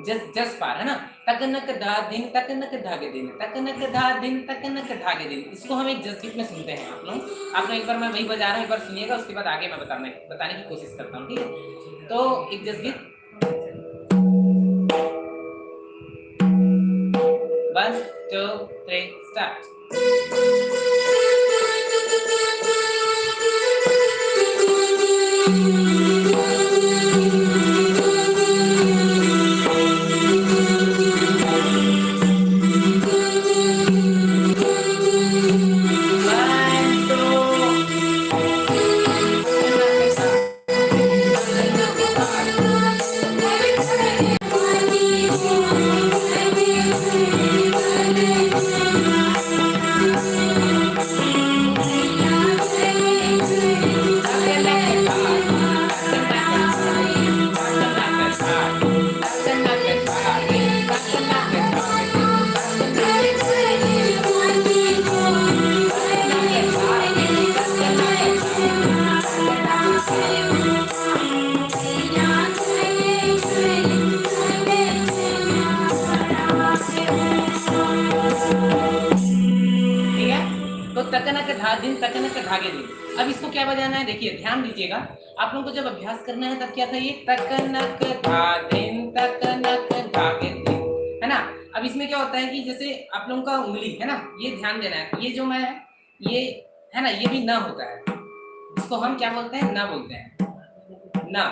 जस पार है ना, तकनक धा दिन तकनक धागे दिन तकनक धा दिन तकनक धागे दिन। इसको हम एक जस गीत में सुनते हैं आप लोग। आप लोग एक बार मैं वही बजा रहा हूँ, एक बार सुनिएगा, उसके बाद आगे मैं बताने की कोशिश करता हूँ, ठीक है। तो एक जस गीत, 1 2 3 स्टार्ट। तकनक धा दिन तकनक धागे दिन। अब इसको क्या बजाना है, देखिए ध्यान दीजिएगा। आप लोगों को जब अभ्यास करना है तब क्या था, ये तकनक धा दिन तकनक धागे दिन, है ना। अब इसमें क्या होता है कि जैसे आप लोगों का उंगली है ना, ये ध्यान देना है, ये जो मैं ये है ना, ये भी ना होता है, इसको हम क्या बोलते हैं, ना बोलते हैं ना।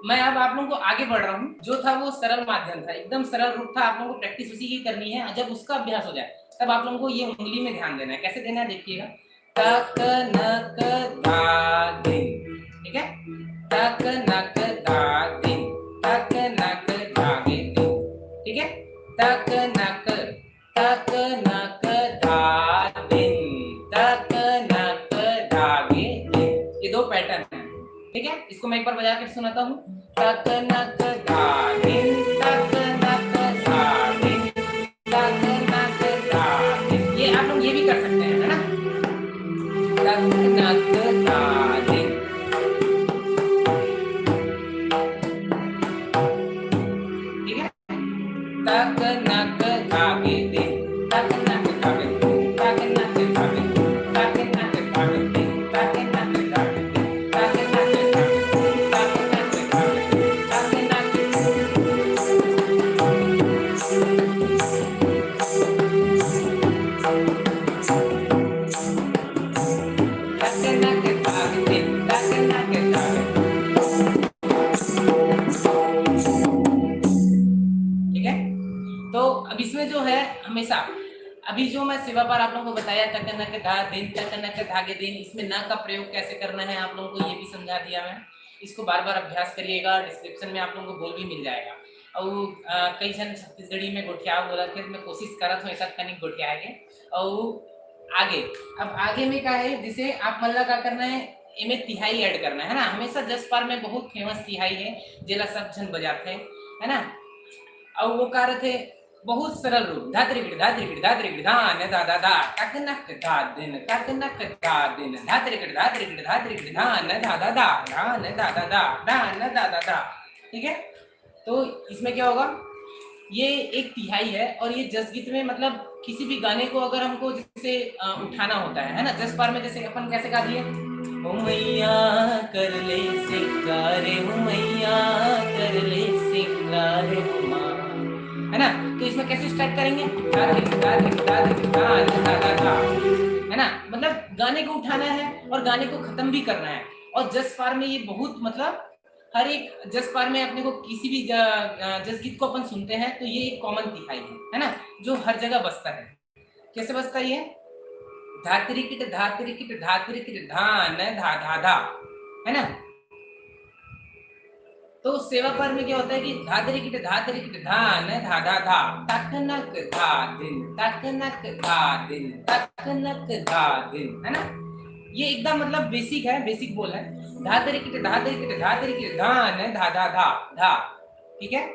मैं अब आप लोगों को आगे बढ़ रहा हूँ। जो था वो सरल माध्यम था, एकदम सरल रूप था, आप लोगों को प्रैक्टिस उसी की करनी है। जब उसका अभ्यास हो जाए तब आप लोगों को ये उंगली में ध्यान देना है। कैसे देना है देखिएगा, तक नक धा दिन, ठीक है, तक नक धा दिन तक नक धागे दिन, ठीक है, तक नक धा दिन तक नक धागे दिन। ये दो पैटर्न है, ठीक है। इसको मैं एक बार बजा के सुनाता हूँ, तक नक धा दिन तक नक धा दिन तक नक धा दिन। ये आप लोग ये भी कर सकते हैं, है ना, तक नक धा दिन, ठीक है, तक नक धागे दिन तक नक धागे दिन तक नक धागे दिन तक नक धागे दिन तक नक धागे दिन तक नक इसमें जो है हमेशा, अभी जो मैं सेवा पर आप लोगों को बताया तकनक धा दिन तकनक धागे दिन, इसमें ना का प्रयोग कैसे करना है आप लोगों को ये भी समझा दिया मैं। इसको बार बार अभ्यास करिएगा, डिस्क्रिप्शन में आप लोगों को बोल भी मिल जाएगा। और कई जन छत्तीसगढ़ी में गोठिया बोला थे, मैं कोशिश करत हूँ एक कनिक गोठियाएंगे। और आगे, अब आगे में क्या है, जिसे आप मतलब क्या करना है, इमें तिहाई ऐड करना है ना। हमेशा जस पार में बहुत फेमस तिहाई है, जेला सब जन बजाते हैं, है ना। और वो कार्य थे बहुत सरल रूप, धात्रिगिड़ धात्रिगिड़ धात्रिगिड़ धान दा दा दा तकनक धा दिन तकनक धा दिन धात्रिगिड़ धात्रिगिड़ धात्रिगिड़ धान दा दा दा धान दा दा दा धान दा दा दा, ठीक है। तो इसमें क्या होगा, ये एक तिहाई है। और ये जस गीत में मतलब किसी भी गाने को अगर हमको जैसे उठाना होता है ना, जस पार में जैसे अपन कैसे गा दिए, ओ मैया कर ले सिंगारे, ओ मैया कर ले सिंगारे माँ, है ना। तो इसमें कैसे स्टार्ट करेंगे, है ना, मतलब गाने को उठाना है और गाने को खत्म भी करना है। और जस पार में ये बहुत मतलब हर एक जस पार में अपने को किसी भी जस गीत को अपन सुनते हैं तो ये एक कॉमन तिहाई है ना, जो हर जगह बसता है। कैसे बसता है ये, धात्रिकिट धात्रिकिट धात्रिकिट धान धा धा धा, है ना। तो सेवा पर में क्या होता है कि धात्रिकिट धान धा धा धा तकनक धा दिन तकनक धा दिन तकनक धा दिन, है ना। ये एकदम मतलब बेसिक है, बेसिक बोल है, धात्रिकिट धान धा धा धा धा, ठीक है,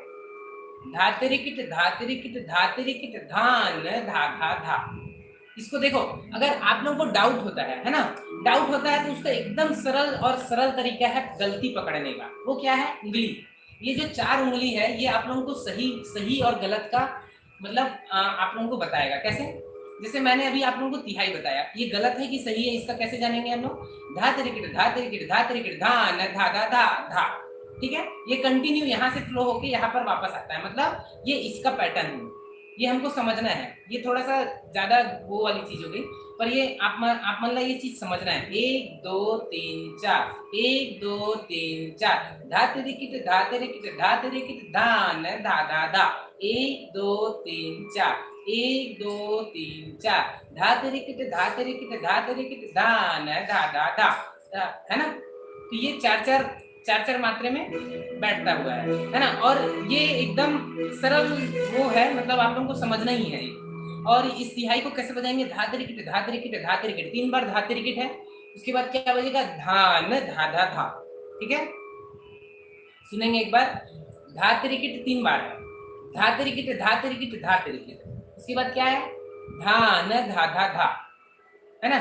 धात्रिकिट धान धा धा धा। इसको देखो, अगर आप लोगों को डाउट होता है ना, डाउट होता है तो उसका एकदम सरल और सरल तरीका है गलती पकड़ने का। वो क्या है, उंगली, ये जो 4 उंगली है ये आप लोगों को सही सही और गलत का मतलब आप लोगों को बताएगा। कैसे? जैसे मैंने अभी आप लोगों को तिहाई बताया, ये गलत है कि सही है, इसका कैसे जानेंगे हम लोग? धा तरीके धा तरीके धा तरीके धा न धा धा धा धा। ठीक है, ये कंटिन्यू यहाँ से फ्लो होके यहाँ पर वापस आता है, मतलब ये इसका पैटर्न है, ये हमको समझना है। ये थोड़ा सा ज्यादा वो वाली चीज हो गई, पर ये आप मतलब ये चीज समझना है। 1 2 3 4, 1 2 3 4, धा तरीके धा तरीके धा तरीके धा न धा धा धा। 1 2 3 4, 1 2 3 4, धा तरीके धा तरीके धा तरीके धा न धा धा धा, है ना? तो ये चार चार मात्रे में बैठता हुआ है ना? और ये एकदम सरल वो है, मतलब आप लोगों को समझना ही है ये। और इस तिहाई को कैसे बजाएंगे? धा तरीके धा तरीके धा तरीके, 3 बार धा तरीके है, उसके बाद क्या बजेगा? धान धा धा धा। ठीक है, सुनेंगे एक बार। धा तरीके 3 बार है, धा तरीके धा तरीके धा तरीके, उसके बाद क्या है? धान धा धा धा, है ना?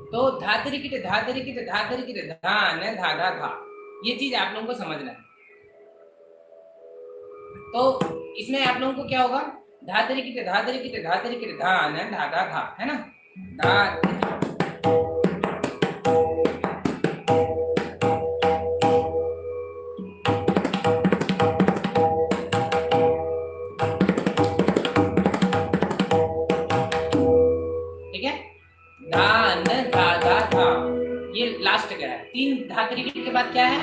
तो धा तरीके धा तरीके धा तरीके धान धा धा धा, ये चीज आप लोगों को समझना है। तो इसमें आप लोगों को क्या होगा? धा तरीके धा तरीके धा तरीके धान धा धा धा, है ना? धा धान धा धा धा, ये लास्ट का है। 3 धा तरीके के बाद क्या है?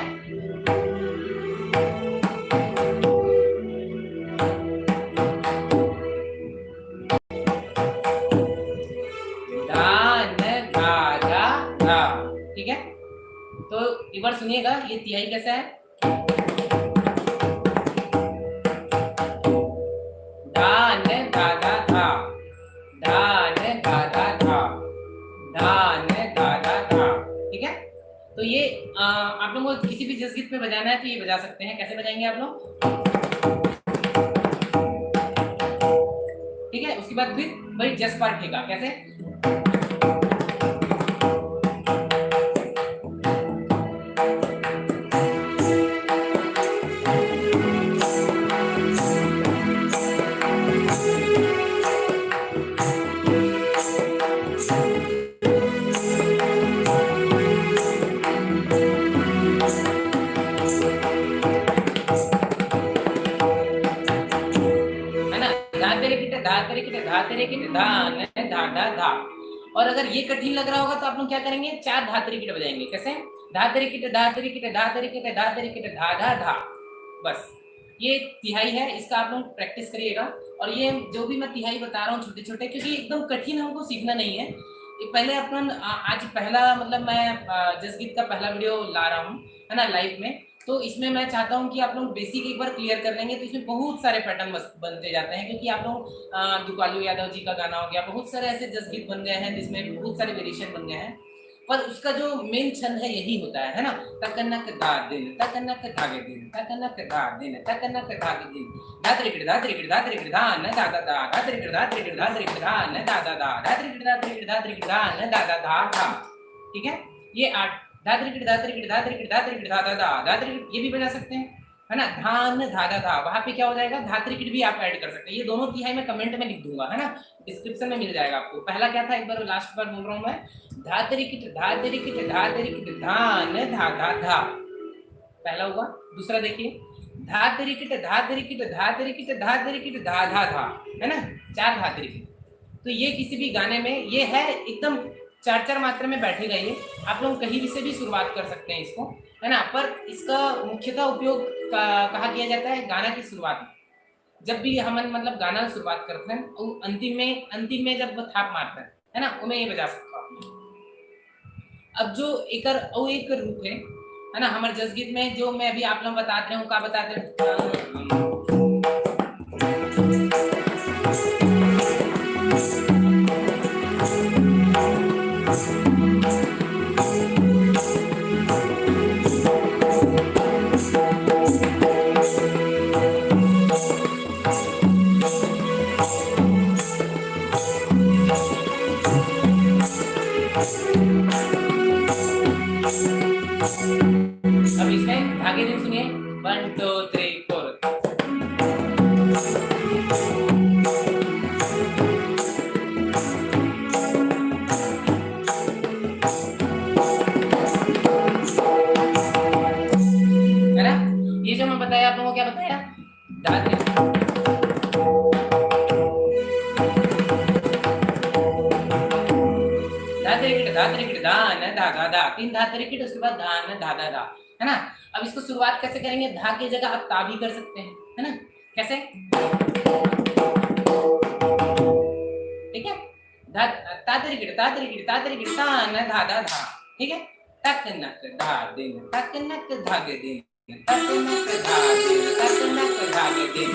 धान धा धा धा। ठीक है, तो एक बार सुनिएगा ये तिहाई कैसा है। धान धा धा धा, धान धा धा धा, धान धा धा धा। ठीक है, तो ये आप लोगों को किसी भी जस गीत पे बजाना है तो ये बजा सकते हैं। कैसे बजाएंगे आप लोग? ठीक है, उसके बाद फिर वही जस पार्ट ठेका। कैसे? धा धा धा। और अगर ये कठिन लग रहा होगा तो आप लोग क्या करेंगे? 4 धा तरीके बजाएंगे। कैसे? धा तरीके धा तरीके धा तरीके धा तरीके धा धा धा। बस ये तिहाई है, इसका आप लोग प्रैक्टिस करिएगा। और ये जो भी मैं तिहाई बता रहा हूँ छोटे छोटे, क्योंकि एकदम कठिन हमको सीखना नहीं है। पहले अपन आज पहला मतलब मैं जसगीत का पहला वीडियो ला रहा हूँ, है ना, लाइव में। तो इसमें मैं चाहता हूँ कि आप लोग बेसिक एक बार क्लियर कर लेंगे तो इसमें बहुत सारे पैटर्न बनते जाते हैं। क्योंकि आप लोग दुकालू यादव जी का गाना हो गया, बहुत सारे ऐसे जसगीत बन गए हैं जिसमें बहुत सारे वेरिएशन बन गए हैं, पर उसका जो मेन छंद है यही होता है ना? तकनक धा दिन, तकनक धागे दिन, तकनक धा दिन, तकनक धागे दिन, धा तरीके धा तरीके धा तरीके धा न धा धा धा, धा तरीके धा तरीके धा तरीके धा न धा धा धा, धा तरीके धा तरीके धा तरीके धा न धा धा धा धा। ठीक है, ये 8 धा तरीके धा तरीके धा तरीके धा तरीके धा धा धा, धा तरीके ये भी बजा सकते हैं, है ना? धान धा धा धा, वहां पे क्या हो जाएगा? धा तरीके भी आप ऐड कर सकते हैं। ये दोनों तिहाई मैं कमेंट में लिख दूंगा, है ना, डिस्क्रिप्शन में मिल जाएगा आपको। पहला क्या था, एक बार लास्ट बार बोल रहा हूँ मैं। धा तरीके धा तरीके धा तरीके धान धा धा धा, पहला हुआ। दूसरा देखिए, धा तरीके धा तरीके धा तरीके धा तरीके धा धा धा, है ना? 4 धा तरीके। तो ये किसी भी गाने में ये है, एकदम 4 मात्रा में बैठेगा ये। आप लोग कहीं भी से भी शुरुआत कर सकते हैं इसको, है ना? पर इसका मुख्यतः उपयोग कहा किया जाता है गाना की शुरुआत में। जब भी हम मतलब गाना शुरुआत करते हैं और अंतिम में जब थाप मारते हैं, है ना, वो मैं ये बजा सकता हूँ। अब जो एक रूप है ना, हमारे जसगीत में जो मैं अभी आप लोग बताते हैं, क्या बताते हैं? अब इसमें धागे दिन सुनिए। 3 4। है ना? ये जो मैं बताया आप लोगों को, क्या बताया? धा त्रिकिट धा न धा धा धा, 3 धा त्रिकिट, उसके बाद धा न धा धा धा, है ना? अब इसको शुरुआत कैसे करेंगे? धा की जगह आप ता भी कर सकते हैं, है ना? कैसे? ठीक है? धा ता त्रिकिट ता त्रिकिट ता त्रिकिट ता न धा धा धा, ठीक है? तक नक धा दिन, तक नक धागे दिन, तक नक धा दिन, तक नक धागे दिन।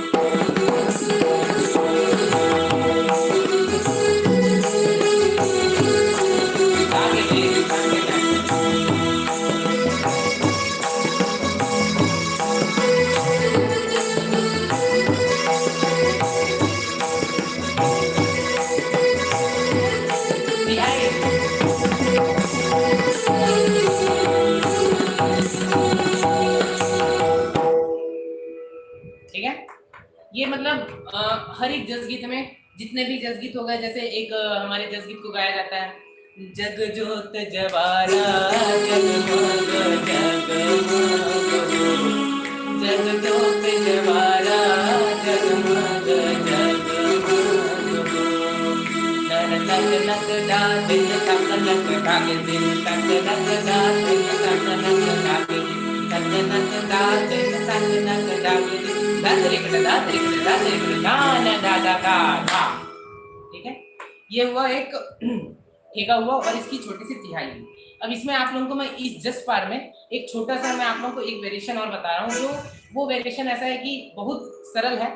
ठीक है? ये मतलब हर एक जसगीत में जितने भी जसगीत हो गए, जैसे एक हमारे जसगीत को गाया जाता है, जग जोत जवारा जगमग जगमग, जग जोत जवारा जगमग जगमग, नन नक नक दा दिन तक नक धागे दिन, तक नक दा दिन तक नक धागे दिन, तक नक दा दिन तक नक धागे दिन, दा त्रिकिट दा त्रिकिट दा त्रिकिट दा न दा दा दा धा। ठीक है? ये हुआ एक ठेका हुआ और इसकी छोटी सी तिहाई हुई। अब इसमें आप लोगों को मैं इस जस्ट पार में एक छोटा सा मैं आप लोगों को एक वेरिएशन और बता रहा हूँ, जो वो वेरिएशन ऐसा है कि बहुत सरल है,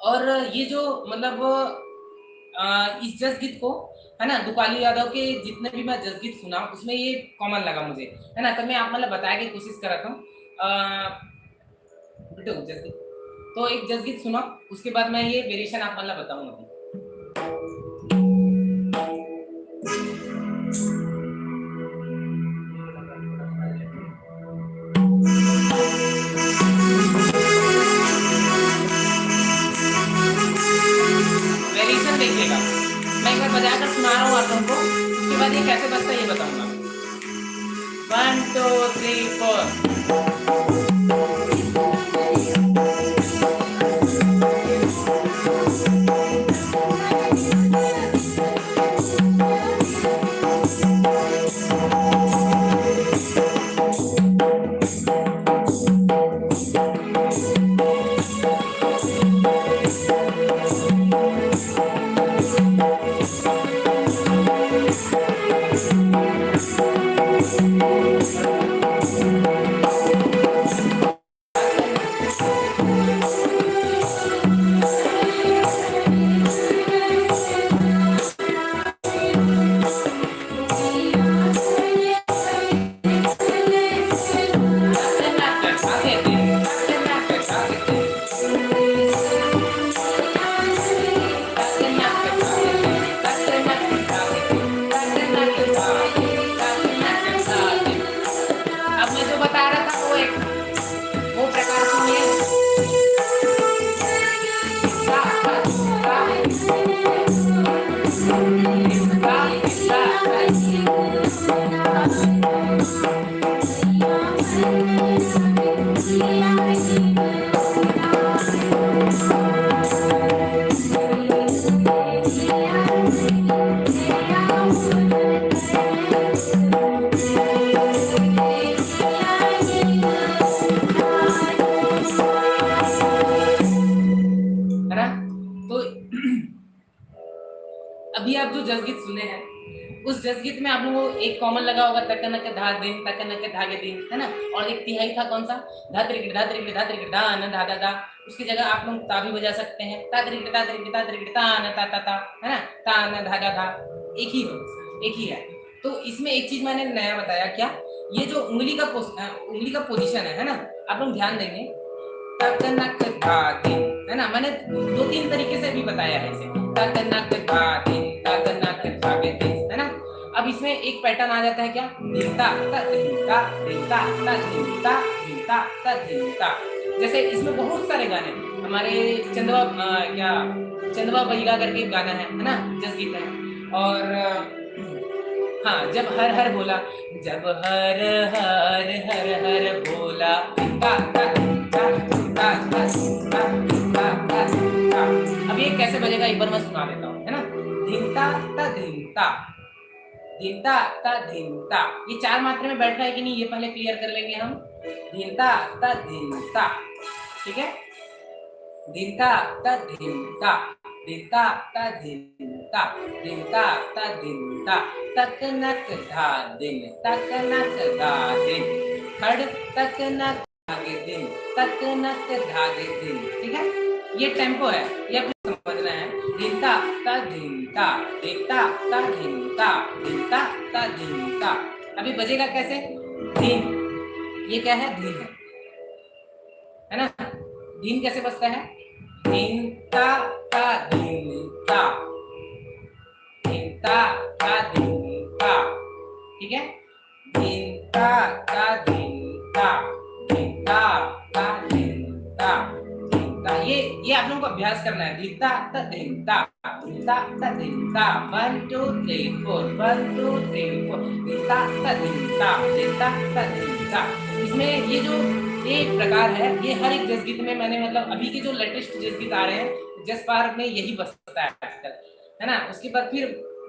और ये जो मतलब इस जसगीत को, है ना, दुकाली यादव के जितने भी मैं जसगीत सुना उसमें ये कॉमन लगा मुझे, है ना? तब मैं आप मतलब बताया की कोशिश कर रहा था जसगीत। तो एक जसगीत सुना, उसके बाद मैं ये वेरिएशन आप मतलब बताऊंगा। वेरिएशन देखिएगा, मैं एक बार बजाकर सुना रहा हूँ आप लोगों को, उसके बाद ये कैसे बजता है ये बताऊंगा। 1 2 3 4। अभी आप जो जसगीत सुने हैं उस जसगीत में आप लोगों को एक कॉमन लगा होगा तकन के धा दिन तकन के धागे दिन, है ना? और एक तिहाई था कौन सा? धा त्रिकिट धा त्रिकिट धा त्रिकिट धा न धा धा धा। उसकी जगह आप लोग ता भी बजा सकते हैं, ता त्रिकिट ता त्रिकिट ता त्रिकिट ता न ता ता ता, है ना? ता न धा धा धा, एक ही हो, एक ही है। तो इसमें एक चीज मैंने नया बताया, क्या? ये जो उंगली का पोजीशन है ना, आप लोग ध्यान देंगे, तकनक धा दिन, है ना? मैंने 2-3 तरीके से भी बताया है इसे, तकनक धा दिन तकनक धागे दिन, है ना? अब इसमें एक पैटर्न आ जाता है, क्या? धिनता ता धिनता धिनता ता धिनता धिनता, धिनता ता धिनता। जैसे इसमें बहुत सारे गाने हमारे चंदवा क्या चंदवा बहिगा करके गाना है ना, जस गीत है। और हाँ, जब हर हर बोला, जब हर हर हर हर बोला, ता ता ता ता ता ता ता ता ता। अब ये कैसे बजेगा एक बार मैं सुना देता हूँ, है ना। धिनता ता धिनता, धिनता ता धिनता। ये चार मात्रा में बैठ रहा है कि नहीं, ये पहले क्लियर कर लेंगे हम। धिनता ता धिनता, ठीक है। धिनता ता धिनता, धिनता ता धिनता, धिनता ता धिनता। तक नक धा दिन, तक नक धा दिन, खड़ तक नक धागे दिन, तक नक धागे दिन, ठीक है। ये टेम्पो है, ये आपको समझना है। धिनता ता धिनता, धिनता ता धिनता, धिनता ता धिनता। अभी बजेगा कैसे? धीन, ये क्या है? धीन है ना। धीन कैसे बजता है? धिनता ता धिनता, धिनता ता धिनता, ठीक है। धिनता ता धिनता, धिनता ता धिनता, धिनता। ये आप लोगों को अभ्यास करना है। धिनता ता धिनता, धिनता ता धिनता। 1 2 3 4, 1 2 3 4, धिनता ता धिनता, धिनता ता धिनता। इसमें ये जो एक प्रकार है, ये हर एक जस गीत में मैंने मतलब अभी के जो लेटेस्ट जस गीत आ रहे हैं, जस पार्क में यही बजता है आजकल, है ना। उसके बाद फिर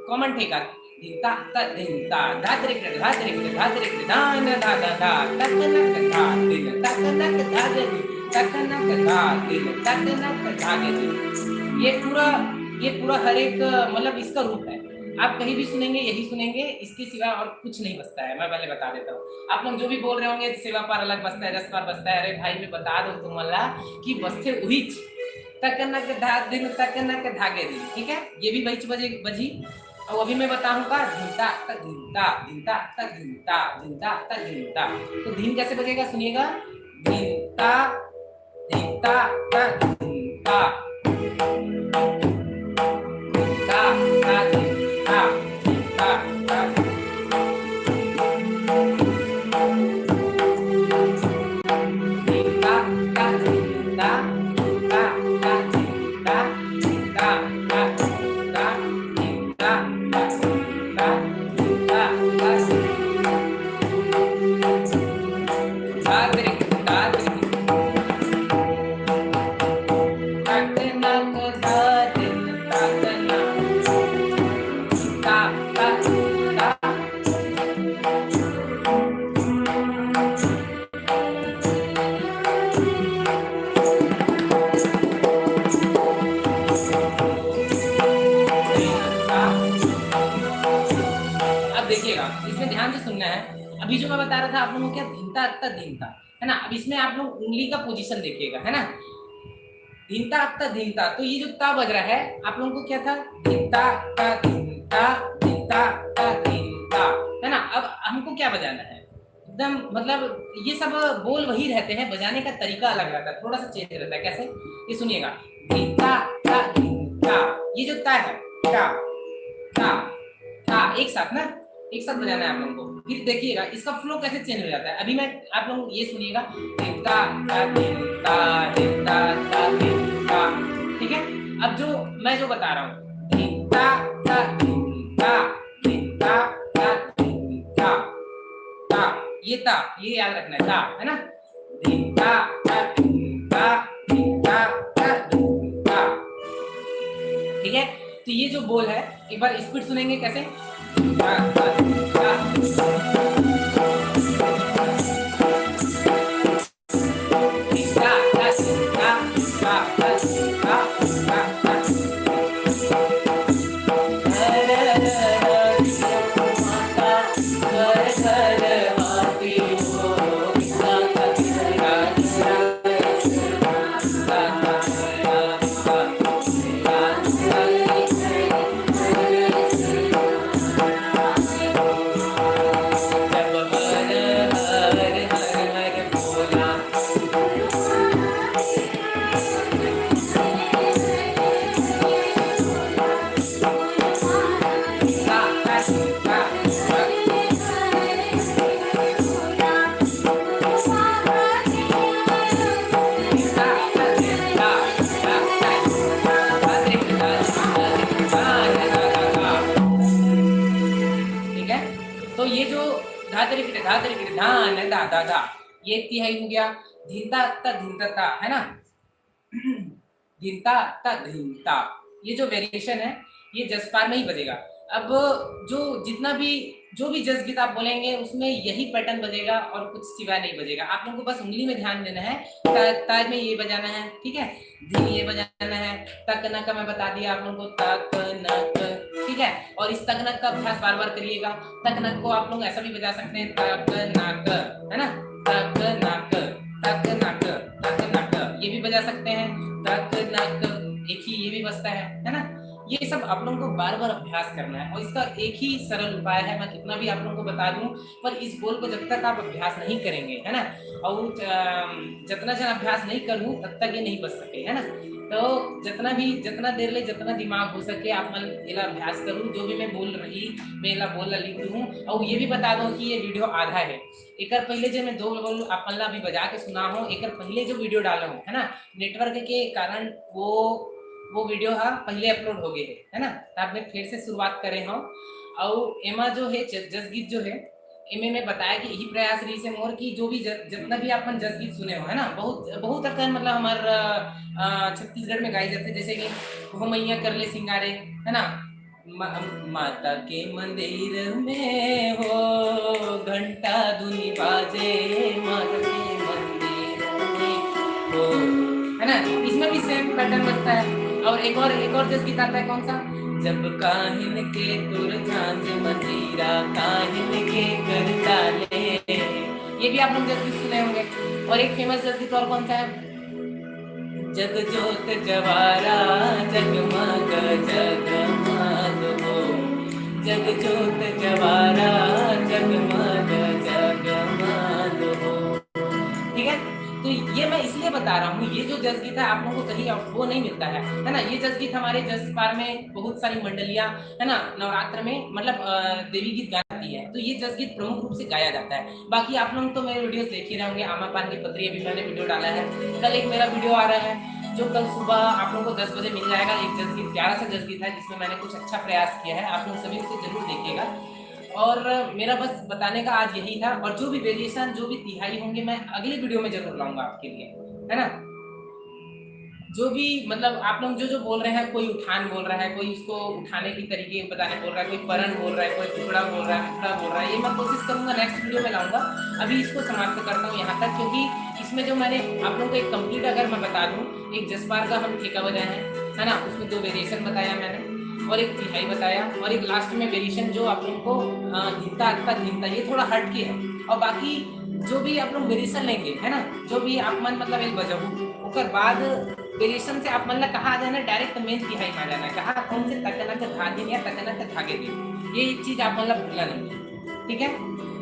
कॉमन ठेका, धिनता ता धिनता, धा धा धा धा दान धा धा धा, तक नक धा दिल, तक नक धा दिल, तक नक धा दिल, तक नक धा दिल। ये पूरा हर एक मतलब इसका रूप है। आप कहीं भी सुनेंगे यही सुनेंगे, इसके सिवा और कुछ नहीं बजता है। मैं पहले बता देता हूँ, आप लोग जो भी बोल रहे होंगे सेवा पार अलग बजता है, रस पार बजता है, अरे भाई मैं बता दूं तुम अल्लाह कि बजते वही तकनक धा दिन, तकनक धागे दिन, ठीक है। ये भी वही बजी। और अभी मैं बताऊंगा धिनता ता धिनता, धिनता ता धिनता, धिनता ता धिनता। तो धीन कैसे बजेगा सुनिएगा। धिनता धिनता ता धिनता, धिनता ता धिनता, धिनता ता अभी जो मैं बता रहा था आप लोगों को, क्या धिनता ता धिनता, है ना। अब इसमें आप लोग उंगली का पोजीशन देखिएगा, है ना। धिनता ता धिनता, तो ये जो ता बज रहा है आप लोगों को क्या था? धिनता ता धिनता, धिनता ता धिनता, है ना। अब हमको क्या बजाना है? एकदम मतलब ये सब बोल वही रहते हैं, बजाने का तरीका अलग रहता है, थोड़ा सा चेंज रहता है। कैसे? ये सुनिएगा, धिनता ता धिनता, ये जो ता है ता ता ता, एक साथ ना, एक साथ बजाना है आप लोगों को। फिर देखिएगा इसका फ्लो कैसे चेंज हो जाता है। अभी मैं आप लोगों को ये सुनिएगा, धिनता ता धिनता, धिनता ता धिनता, ठीक है। अब जो मैं जो बता रहा हूँ, धिनता ता धिनता, धिनता ता धिनता, ता, ये याद रखना है, ता, है ना। धिनता ता धिनता, धिनता ता धिनता, ठीक है। तो ये जो बोल है एक बार स्पीड सुनेंगे कैसे। तरीके धा तरीके धान धा धा धा, ये तिहाई हो गया। धिनता ता धिनता ता, है ना, धिनता ता धिनता, ये जो वेरिएशन है ये जसपार में ही बजेगा। अब जो जितना भी जो भी जस गीत आप बोलेंगे उसमें यही पैटर्न बजेगा और कुछ सिवा नहीं बजेगा। आप लोगों को बस उंगली में ध्यान देना है, ता में ये बजाना है, ठीक है, धीम ये बजाना है, तक नक मैं बता दिया आप लोगों को, तक नक, ठीक है। और इस तक नक का अभ्यास बार बार करिएगा। तक नक को आप लोग ऐसा भी बजा सकते हैं, तक नक, है ना, तक नक तक नक तक नक, ये भी बजा सकते हैं, तक नक, एक ही ये भी बजता है ना। ये सब आप लोगों को बार बार अभ्यास करना है और इसका एक ही सरल उपाय है, मैं कितना भी आप लोगों को बता दूं, पर इस बोल को जब तक आप अभ्यास नहीं करेंगे, है ना, और जितना जन अभ्यास नहीं करूं तब तक ये नहीं बच सके, है ना। तो जितना देर ले जितना दिमाग हो सके आप मन एला अभ्यास करूं, जो भी मैं बोल रही मैं एला बोल लिख दूं। और ये भी बता दूं कि ये वीडियो आधा है, एक पहले जो मैं 2 बोल अपन ला अभी बजा के सुना हूं, एक पहले जो वीडियो डाला हूं, है ना, नेटवर्क के कारण वो वीडियो हा पहले अपलोड हो गए है ना, तब मैं फिर से शुरुआत करे हूँ। और एमा जो है जस गीत जो है एमे में बताया कि यही प्रयास रही से मोर की जो भी जितना भी अपन जस गीत सुने हो, है ना, बहुत बहुत अकन मतलब हमार छत्तीसगढ़ में गाई जाते, जैसे कि हो मैया कर ले सिंगारे, है ना, माता के मंदिर में हो घंटा धुनी बाजे, माता के मंदिर में हो, है ना, इसमें भी सेम पैटर्न बजता है। और एक और जस गीत आता है, कौन सा, जब काहिन के तुर झांझ मंजीरा काहिन के कर डाले, ये भी आप लोग जस गीत सुने होंगे। और एक फेमस जस गीत और कौन सा है, जग जोत जवारा जगमग जगमग हो, जग जोत जवारा जगमग जगमग हो, ठीक है। तो ये मैं इसलिए बता रहा हूँ, ये जो जस गीत है आप लोगों को कहीं वो नहीं मिलता है ना। ये जस गीत हमारे जसपार में बहुत सारी मंडलियां, है ना, नवरात्र में मतलब देवी गीत गाती है, तो ये जस गीत प्रमुख रूप से गाया जाता है। बाकी आप लोग तो मेरे वीडियोस देख ही रहे होंगे, आमा पान की पत्री अभी मैंने वीडियो डाला है, कल एक मेरा वीडियो आ रहा है जो कल सुबह आप लोगों को 10 बजे मिल जाएगा। एक जस गीत प्यारा सा जस गीत है जिसमें मैंने कुछ अच्छा प्रयास किया है, आप लोग सभी उसे जरूर देखिएगा। और मेरा बस बताने का आज यही था, और जो भी वेरिएशन जो भी तिहाई होंगे मैं अगली वीडियो में जरूर लाऊंगा आपके लिए, है ना। जो भी मतलब आप लोग जो बोल रहे हैं, कोई उठान बोल रहा है, कोई उसको उठाने की तरीके बताने बोल रहा है, कोई परन बोल रहा है, कोई टुकड़ा बोल रहा है, टुकड़ा बोल रहा है, ये मैं कोशिश करूंगा नेक्स्ट वीडियो में लाऊंगा। अभी इसको समाप्त करता हूँ यहाँ तक, क्योंकि इसमें जो मैंने आप लोगों को एक कंप्लीट अगर मैं बता दूँ, एक जसपार का हम ठेका बजाए हैं, है ना, उसमें 2 वेरिएशन बताया मैंने और एक तिहाई बताया, और एक लास्ट में वेरिएशन जो आप लोगों को धिनता अत्ता धिनता, ये थोड़ा हट के है। और बाकी जो भी आप लोग वेरिएशन लेंगे, है ना, जो भी आप मन मतलब एक बजाऊ उसके बाद वेरिएशन से आप मतलब कहाँ आ जाना, डायरेक्ट मेन तिहाई में आ जाना है, कहाँ कौन से तकनक धागे या तकनक धागे दिन, ये एक चीज आप मतलब भूलना नहीं है, ठीक है।